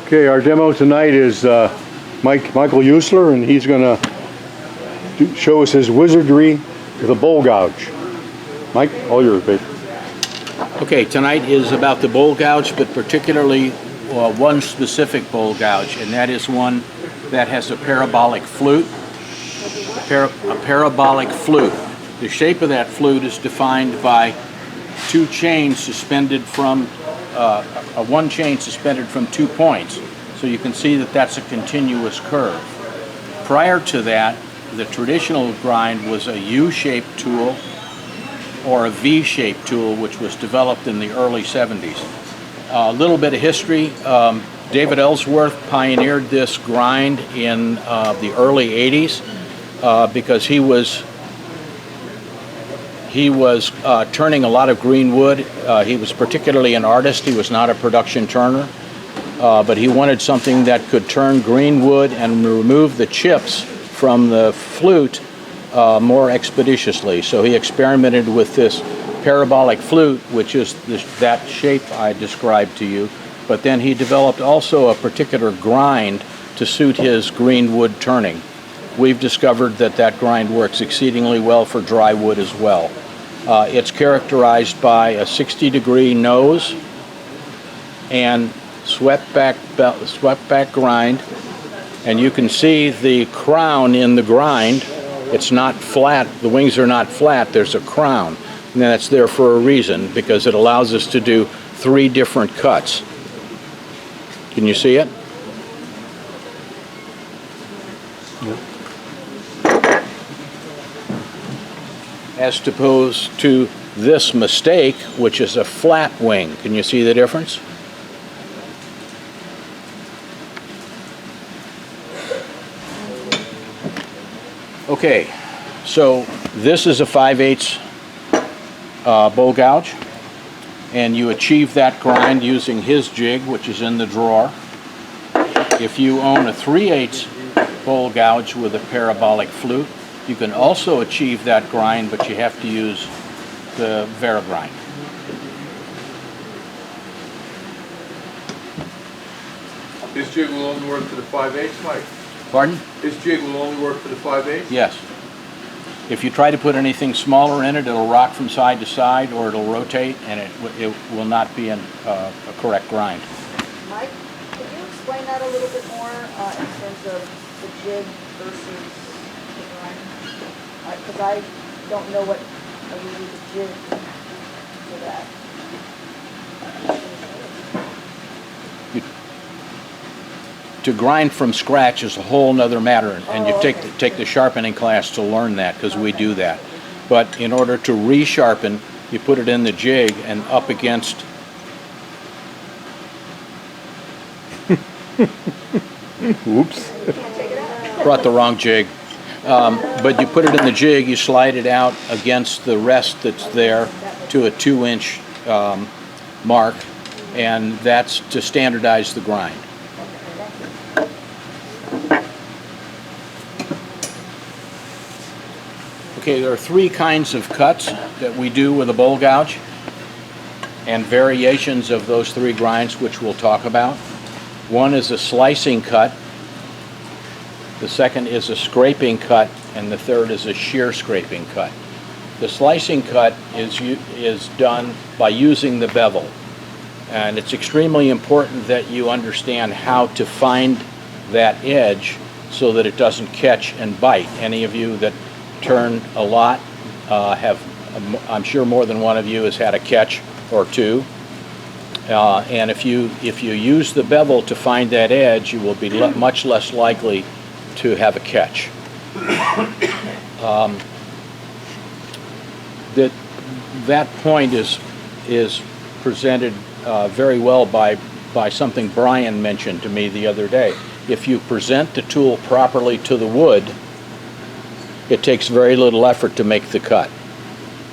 Okay, our demo tonight is Michael Heusler, and he's going to show us his wizardry with a bowl gouge. Mike, all yours, babe. Okay, tonight is about the bowl gouge, but particularly one specific bowl gouge, and that is one that has a parabolic flute. A parabolic flute. The shape of that flute is defined by two chains suspended from one chain suspended from 2 points. So you can see that that's a continuous curve. Prior to that, the traditional grind was a U-shaped tool or a V-shaped tool, which was developed in the early 70s. A little bit of history. David Ellsworth pioneered this grind in the early 80s because he was turning a lot of green wood. He was particularly an artist. He was not a production turner, but he wanted something that could turn green wood and remove the chips from the flute more expeditiously. So he experimented with this parabolic flute, which is that shape I described to you, but then he developed also a particular grind to suit his green wood turning. We've discovered that that grind works exceedingly well for dry wood as well. It's characterized by a 60-degree nose and swept back grind, and you can see the crown in the grind. It's not flat, the wings are not flat, there's a crown, and that's there for a reason, because it allows us to do 3 different cuts. Can you see it? Yep. As opposed to this mistake, which is a flat wing. Can you see the difference? Okay, so this is a 5/8 bowl gouge, and you achieve that grind using his jig, which is in the drawer. If you own a 3/8 bowl gouge with a parabolic flute, you can also achieve that grind, but you have to use the Varigrind. This jig will only work for the 5/8, Mike? Pardon? This jig will only work for the 5/8? Yes. If you try to put anything smaller in it, it'll rock from side to side, or it'll rotate, and it will not be a correct grind. Mike, can you explain that a little bit more in terms of the jig versus the grind? Because I don't know what I would use a jig for that. To grind from scratch is a whole nother matter, and you take the sharpening class to learn that, because we do that. But in order to resharpen, you put it in the jig and up against. Oops. Brought the wrong jig. But you put it in the jig, you slide it out against the rest that's there to a 2-inch mark, and that's to standardize the grind. Okay, there are 3 kinds of cuts that we do with a bowl gouge, and variations of those 3 grinds, which we'll talk about. One is a slicing cut, the second is a scraping cut, and the third is a shear scraping cut. The slicing cut is done by using the bevel, and it's extremely important that you understand how to find that edge so that it doesn't catch and bite. Any of you that turn a lot I'm sure more than one of you has had a catch or 2, and if you use the bevel to find that edge, you will be much less likely to have a catch. That point is presented very well by something Brian mentioned to me the other day. If you present the tool properly to the wood, it takes very little effort to make the cut.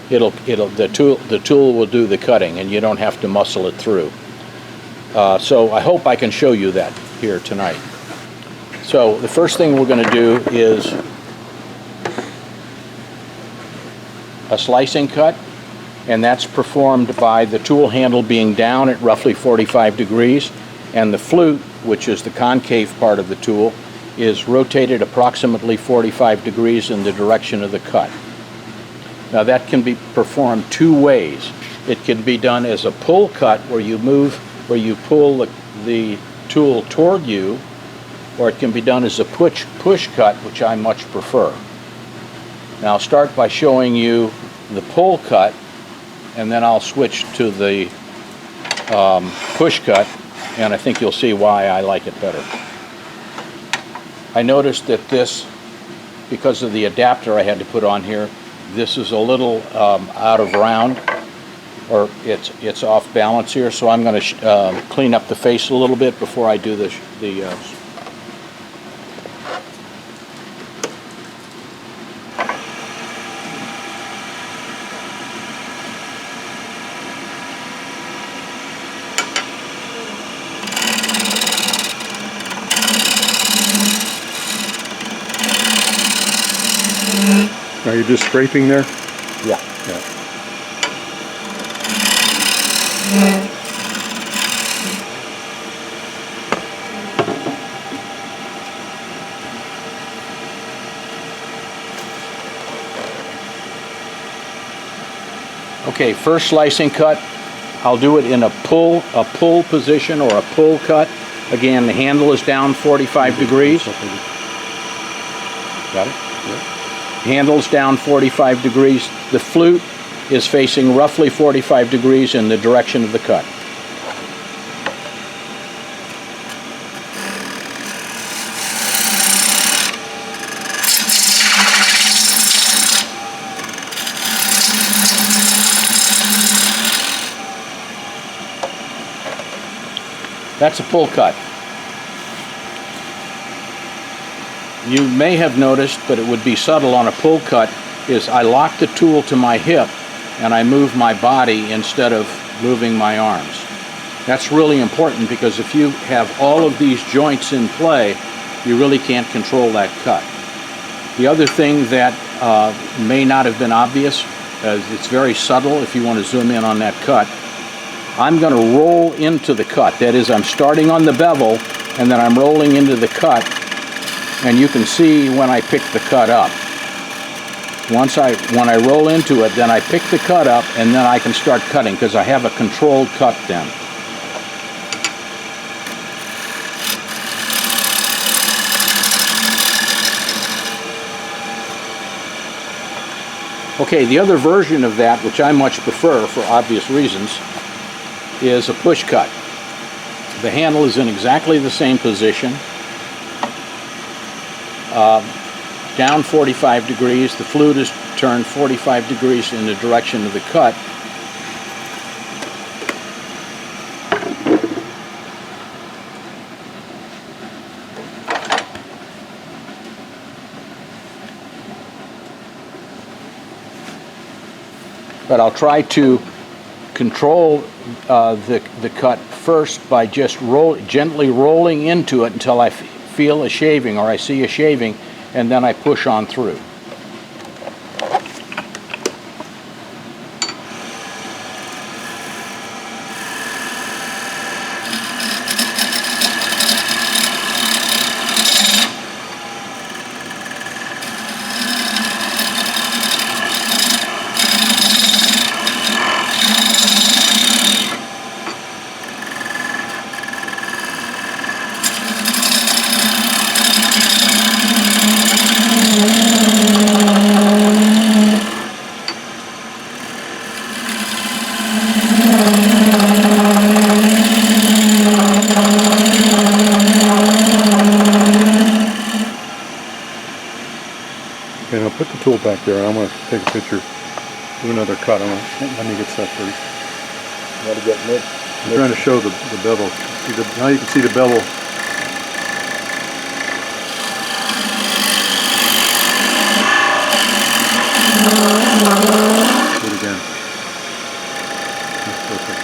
The tool will do the cutting, and you don't have to muscle it through. So I hope I can show you that here tonight. So the first thing we're going to do is a slicing cut, and that's performed by the tool handle being down at roughly 45 degrees and the flute, which is the concave part of the tool, is rotated approximately 45 degrees in the direction of the cut. Now that can be performed two ways. It can be done as a pull cut where you pull the tool toward you, or it can be done as a push cut, which I much prefer. Now I'll start by showing you the pull cut, and then I'll switch to the push cut, and I think you'll see why I like it better. I noticed that this, because of the adapter I had to put on here, this is a little out of round, or it's off balance here, so I'm going to clean up the face a little bit before I do the Are you just scraping there? yeah. Okay, first slicing cut, I'll do it in a pull position or a pull cut. Again, the handle is down 45 degrees. Got it? Yeah. Handle's down 45 degrees. The flute is facing roughly 45 degrees in the direction of the cut. That's a pull cut. You may have noticed, but it would be subtle on a pull cut, is I lock the tool to my hip and I move my body instead of moving my arms. That's really important because if you have all of these joints in play, you really can't control that cut. The other thing that may not have been obvious, it's very subtle if you want to zoom in on that cut. I'm going to roll into the cut. That is, I'm starting on the bevel and then I'm rolling into the cut, and you can see when I pick the cut up. When I roll into it, then I pick the cut up and then I can start cutting because I have a controlled cut then. Okay, the other version of that, which I much prefer for obvious reasons, is a push cut. The handle is in exactly the same position, down 45 degrees. The flute is turned 45 degrees in the direction of the cut. But I'll try to control the cut first by just gently rolling into it until I feel a shaving or I see a shaving, and then I push on through. Okay, now put the tool back there, and I'm going to take a picture, do another cut. Let me get set first. Want to get mid? I'm trying to show the bevel. Now you can see the bevel. Do it again. That's perfect.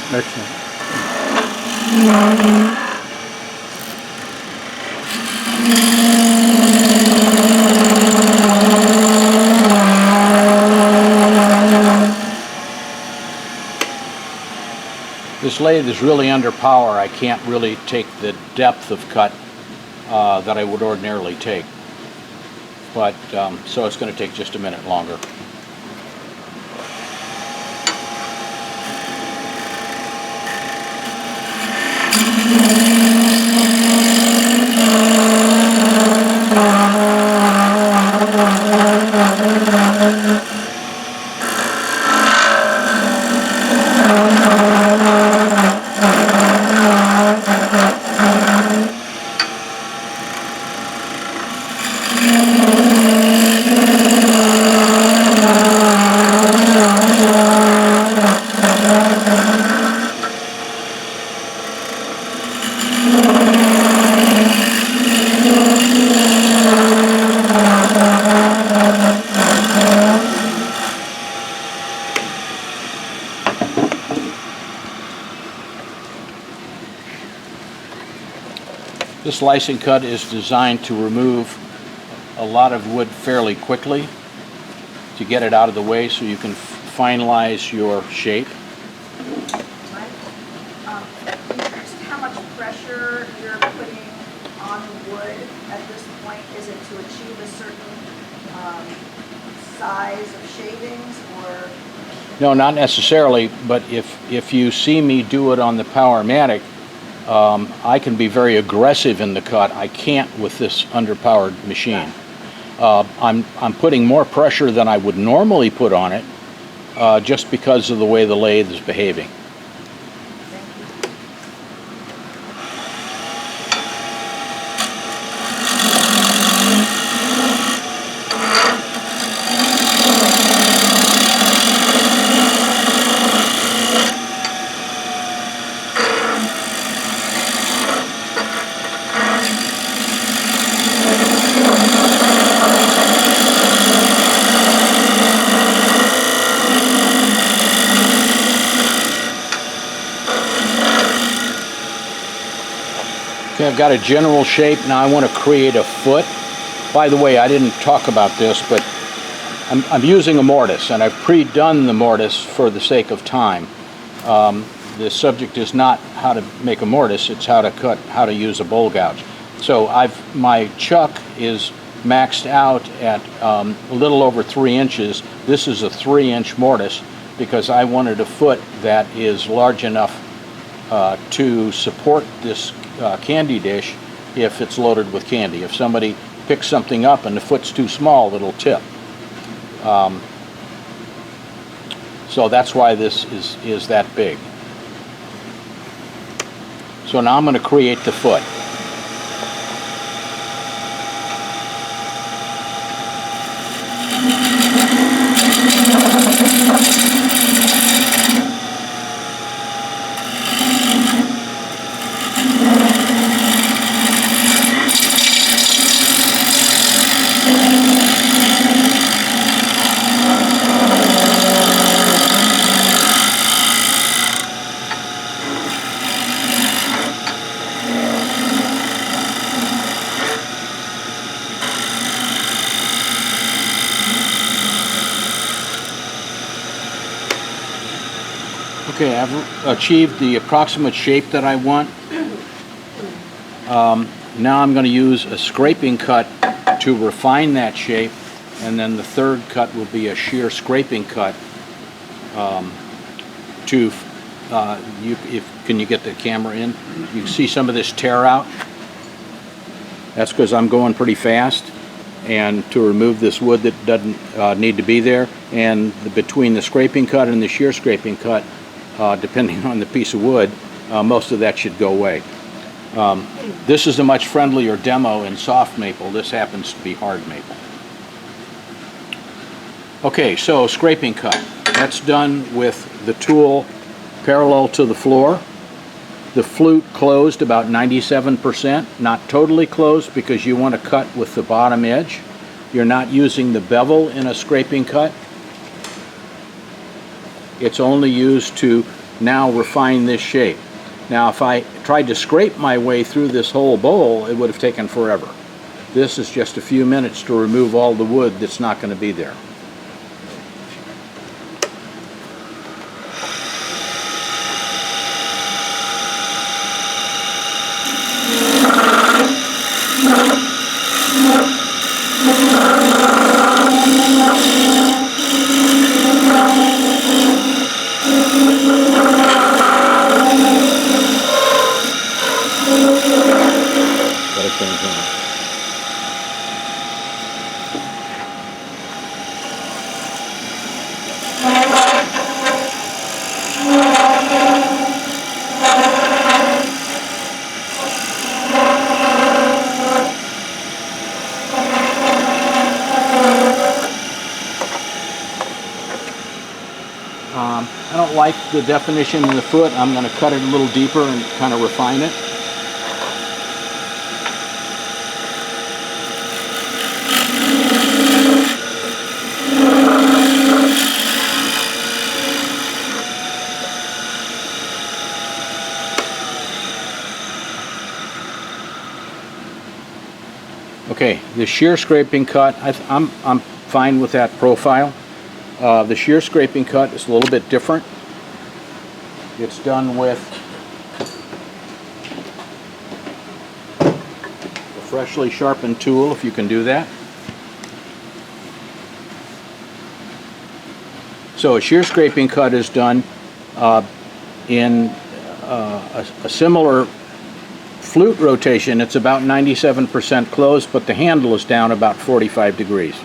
Okay, excellent. lathe is really under power, I can't really take the depth of cut that I would ordinarily take. But, so it's going to take just a minute longer. This slicing cut is designed to remove a lot of wood fairly quickly to get it out of the way so you can finalize your shape. Mike, just how much pressure you're putting on the wood at this point? Is it to achieve a certain size of shavings, or? No, not necessarily, but if you see me do it on the Powermatic, I can be very aggressive in the cut. I can't with this underpowered machine. I'm putting more pressure than I would normally put on it just because of the way the lathe is behaving. Okay, I've got a general shape. Now I want to create a foot. By the way, I didn't talk about this, but I'm using a mortise, and I've pre-done the mortise for the sake of time. The subject is not how to make a mortise, it's how to use a bowl gouge. So my chuck is maxed out at a little over 3 inches. This is a 3-inch mortise because I wanted a foot that is large enough to support this candy dish if it's loaded with candy. If somebody picks something up and the foot's too small, it'll tip. So that's why this is that big. So now I'm going to create the foot. Okay, I've achieved the approximate shape that I want. Now I'm going to use a scraping cut to refine that shape, and then the third cut will be a shear scraping cut can you get the camera in? You can see some of this tear out. That's because I'm going pretty fast, and to remove this wood that doesn't need to be there, and between the scraping cut and the shear scraping cut, depending on the piece of wood, most of that should go away. This is a much friendlier demo in soft maple. This happens to be hard maple. Okay, so scraping cut. That's done with the tool parallel to the floor. The flute closed about 97%, not totally closed because you want to cut with the bottom edge. You're not using the bevel in a scraping cut. It's only used to now refine this shape. Now if I tried to scrape my way through this whole bowl, it would have taken forever. This is just a few minutes to remove all the wood that's not going to be there. same time. I don't like the definition in the foot. I'm going to cut it a little deeper and kind of refine it. Okay, the shear scraping cut, I'm fine with that profile. The shear scraping cut is a little bit different. It's done with a freshly sharpened tool, if you can do that. So a shear scraping cut is done in a similar flute rotation. It's about 97% closed, but the handle is down about 45 degrees.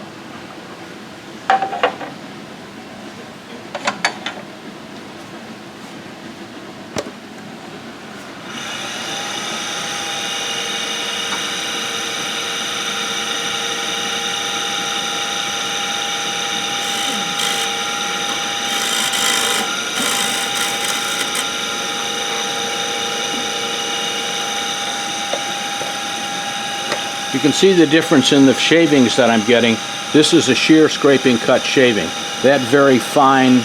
You can see the difference in the shavings that I'm getting. This is a shear scraping cut shaving. That very fine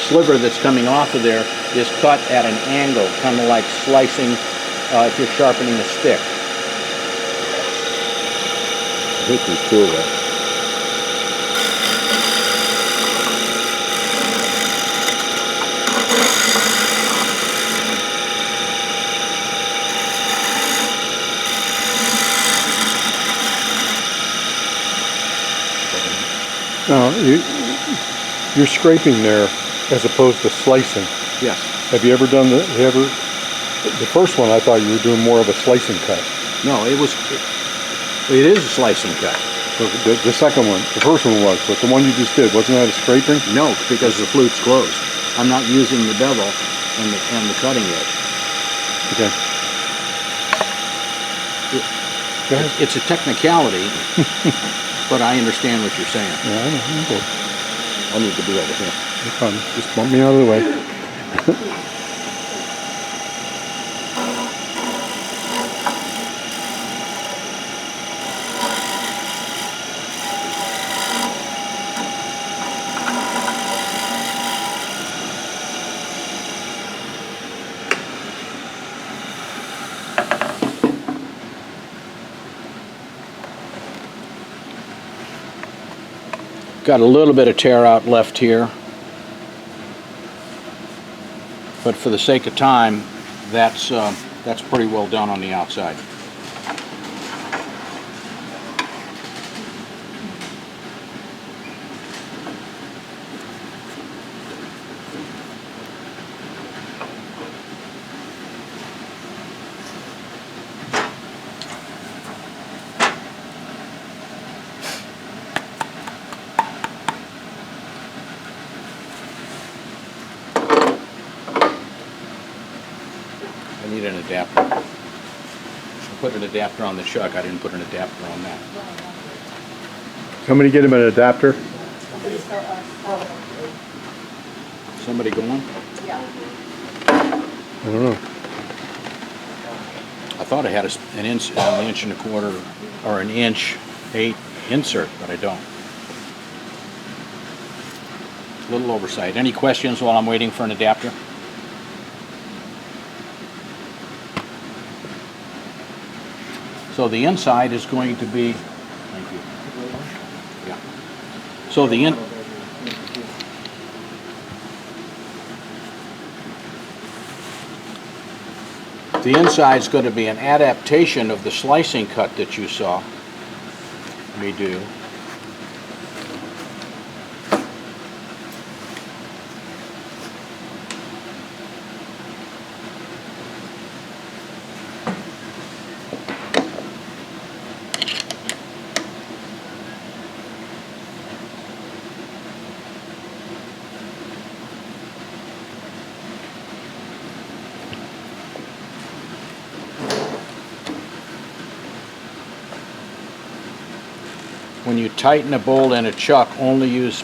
sliver that's coming off of there is cut at an angle, kind of like slicing if you're sharpening a stick. I hate these tools though. No, you're scraping there as opposed to slicing. Yes. Have you ever done the first one I thought you were doing more of a slicing cut. No, it is a slicing cut. The second one, the first one was, but the one you just did, wasn't that a scraping? No, because the flute's closed. I'm not using the bevel and the cutting edge. Okay. Go ahead. It's a technicality, but I understand what you're saying. Yeah, I know. Okay. I need to be over here. No problem. Just bump me out of the way. Got a little bit of tear out left here, but for the sake of time, that's pretty well done on the outside. I need an adapter. I put an adapter on the chuck. I didn't put an adapter on that. Somebody get him an adapter. Somebody going? Yeah. I don't know. I thought I had an inch and a quarter or an inch 8 insert, but I don't. A little oversight. Any questions while I'm waiting for an adapter? So the inside is going to be, thank you. Yeah. So the inside is going to be an adaptation of the slicing cut that you saw me do. When you tighten a bolt in a chuck, only use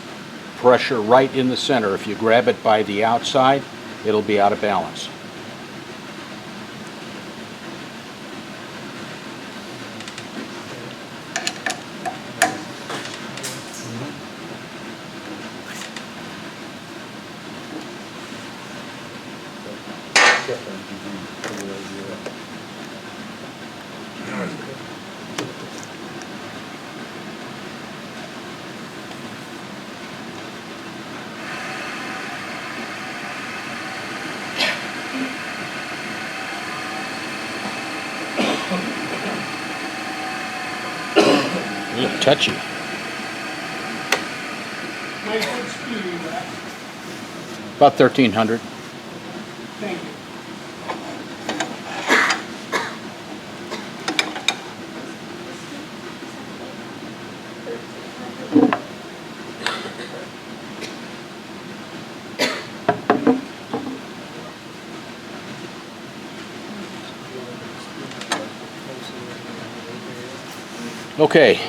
pressure right in the center. If you grab it by the outside, it'll be out of balance. A little touchy. Mike, what speed are you at? About 1,300. Thank you. Okay.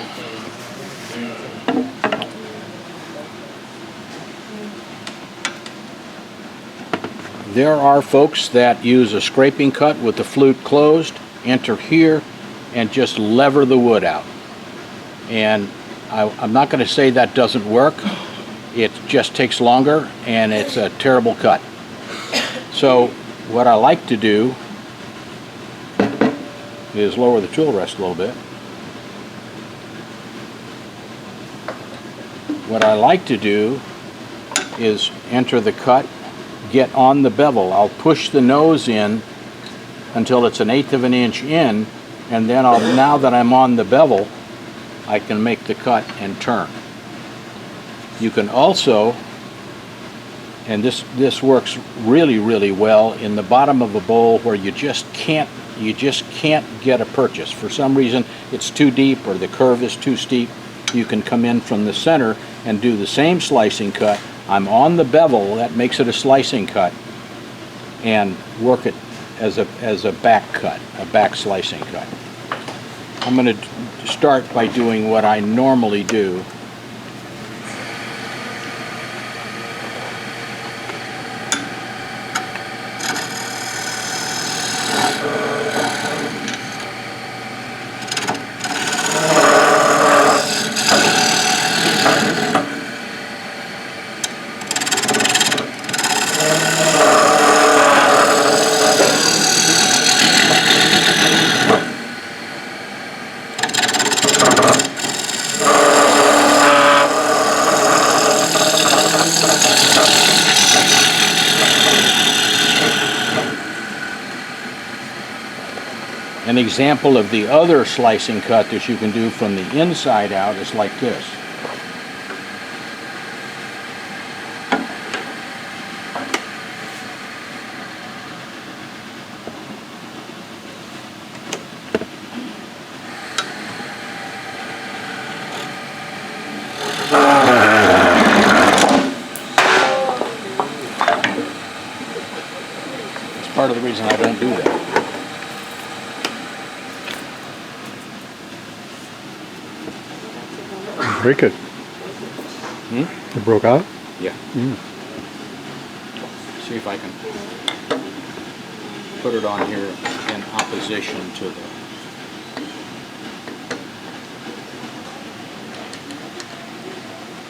There are folks that use a scraping cut with the flute closed, enter here, and just lever the wood out. And I'm not going to say that doesn't work. It just takes longer, and it's a terrible cut. So what I like to do is lower the tool rest a little bit. What I like to do is enter the cut, get on the bevel. I'll push the nose in until it's 1/8 of an inch in, and then now that I'm on the bevel, I can make the cut and turn. You can also, and this works really, really well in the bottom of a bowl where you just can't get a purchase. For some reason it's too deep or the curve is too steep. You can come in from the center and do the same slicing cut. I'm on the bevel, that makes it a slicing cut, and work it as a back cut, a back slicing cut. I'm going to start by doing what I normally do. An example of the other slicing cut that you can do from the inside out is like this. That's part of the reason I don't do that. Break it. It broke out? Yeah. See if I can put it on here in opposition to the...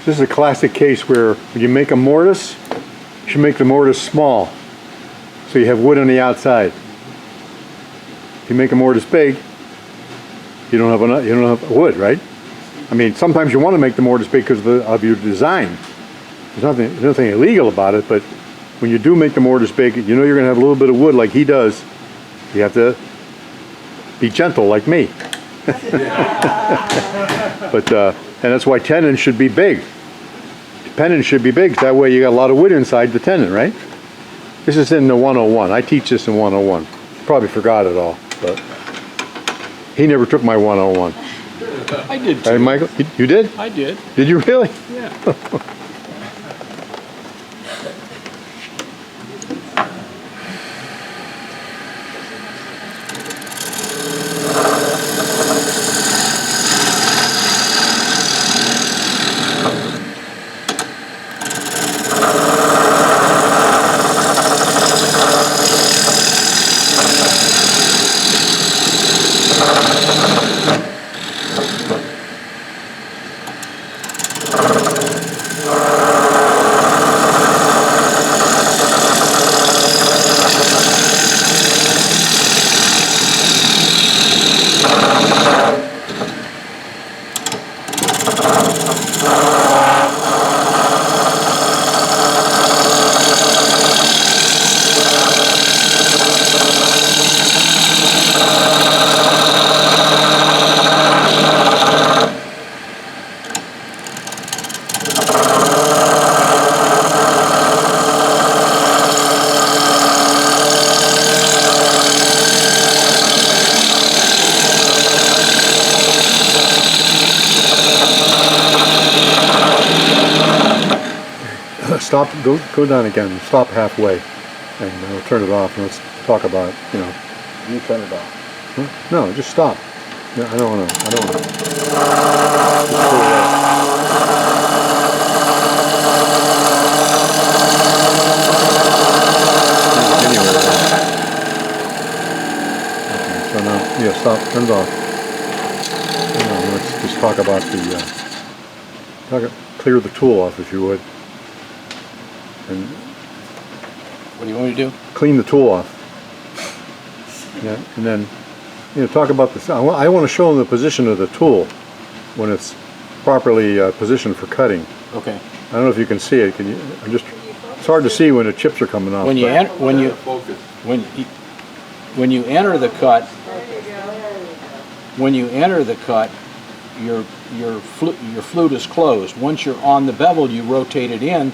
This is a classic case where when you make a mortise, you should make the mortise small, so you have wood on the outside. If you make a mortise big, you don't have wood, right? I mean, sometimes you want to make the mortise big because of your design. There's nothing illegal about it, but when you do make the mortise big, you know you're going to have a little bit of wood like he does. You have to be gentle like me. But and that's why tendons should be big. Tendons should be big. That way you got a lot of wood inside the tendon, right? This is in the 101. I teach this in 101. Probably forgot it all, but he never took my 101. I did too. Hey, Michael, you did? I did. Did you really? Yeah. Stop, go down again, stop halfway, and we'll turn it off, and let's talk about, you know. You turn it off. Huh? No, just stop. No, I don't want to, Okay, so now, yeah, stop, turn it off. Now, let's just talk about clear the tool off if you would. And What do you want me to do? clean the tool off. Yeah, and then, you know, talk about this. I want to show them the position of the tool when it's properly positioned for cutting. Okay. I don't know if you can see it. Can you? It's hard to see when the chips are coming off. When you but- Focus. when you enter the cut, your flute is closed. Once you're on the bevel, you rotate it in,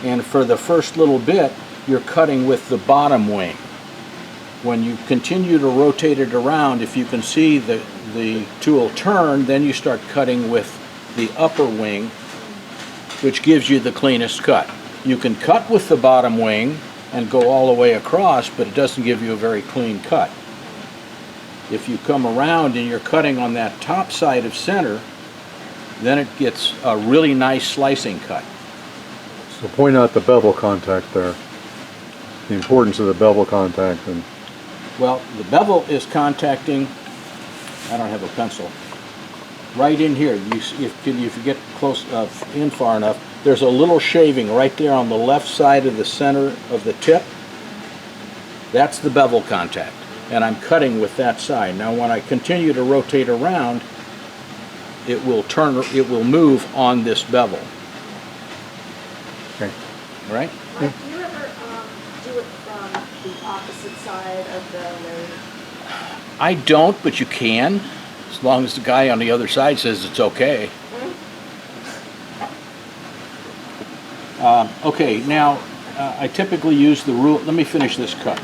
and for the first little bit, you're cutting with the bottom wing. When you continue to rotate it around, if you can see the tool turn, then you start cutting with the upper wing, which gives you the cleanest cut. You can cut with the bottom wing and go all the way across, but it doesn't give you a very clean cut. If you come around and you're cutting on that top side of center, then it gets a really nice slicing cut. So point out the bevel contact there. The importance of the bevel contact. And Well, the bevel is contacting, I don't have a pencil, right in here. If you get close in far enough, there's a little shaving right there on the left side of the center of the tip. That's the bevel contact, and I'm cutting with that side. Now when I continue to rotate around, it will move on this bevel. okay. All right? Mike, do you ever do it from the opposite side of the lathe? I don't, but you can, as long as the guy on the other side says it's okay. Okay, now I typically use the rule. Let me finish this cut.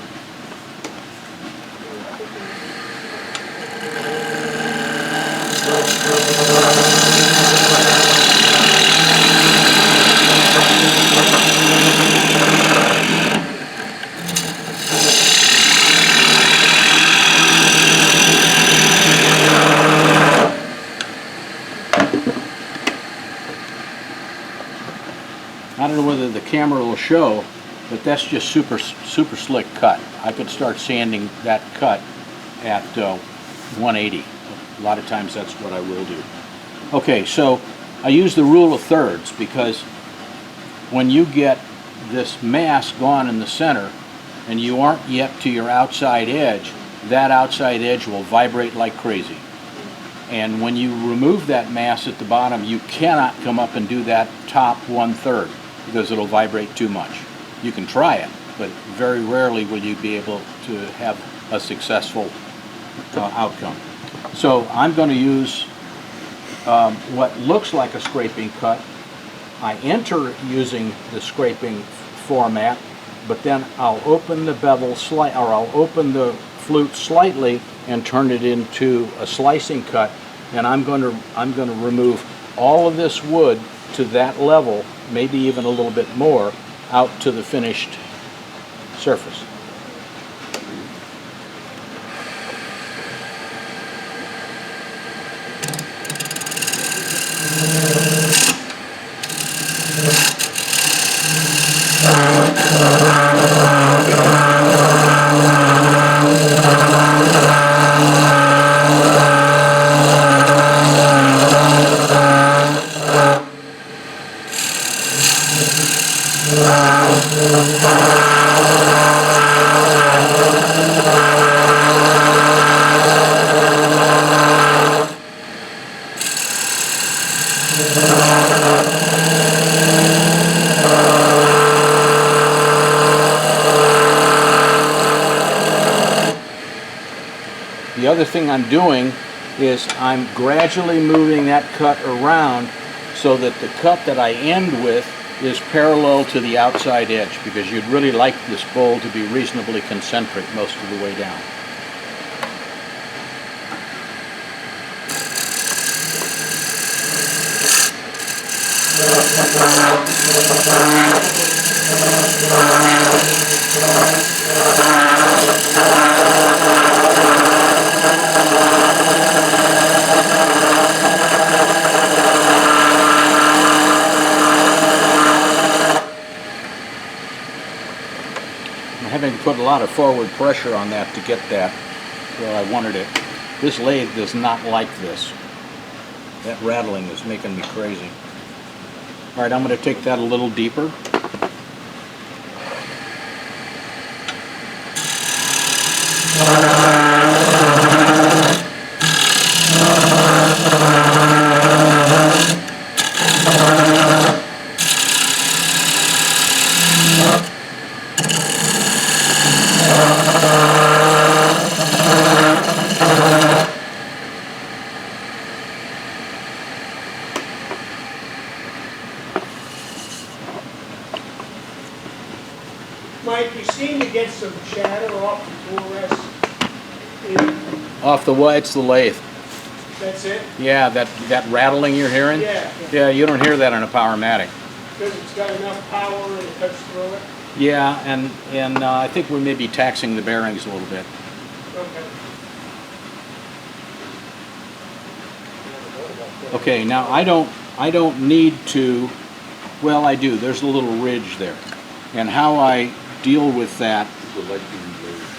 I don't know whether the camera will show, but that's just super slick cut. I could start sanding that cut at 180. A lot of times that's what I will do. Okay, so I use the rule of thirds because when you get this mass gone in the center and you aren't yet to your outside edge, that outside edge will vibrate like crazy. And when you remove that mass at the bottom, you cannot come up and do that top 1/3 because it'll vibrate too much. You can try it, but very rarely will you be able to have a successful outcome. So I'm going to use what looks like a scraping cut. I enter using the scraping format, but then I'll open the bevel I'll open the flute slightly and turn it into a slicing cut, and I'm going to remove all of this wood to that level, maybe even a little bit more, out to the finished surface. The other thing I'm doing is I'm gradually moving that cut around so that the cut that I end with is parallel to the outside edge, because you'd really like this bowl to be reasonably concentric most of the way down. I'm having to put a lot of forward pressure on that to get that where I wanted it. This lathe does not like this. That rattling is making me crazy. All right, I'm going to take that a little deeper. Mike, you seem to get some chatter off the tool rest. Off the what? It's the lathe. That's it? Yeah, that rattling you're hearing? Yeah. Yeah, you don't hear that on a Powermatic. Because it's got enough power and it cuts through it? Yeah, and I think we may be taxing the bearings a little bit. Okay. Okay, now I don't need to, well, I do. There's a little ridge there. And how I deal with that The light being blazed.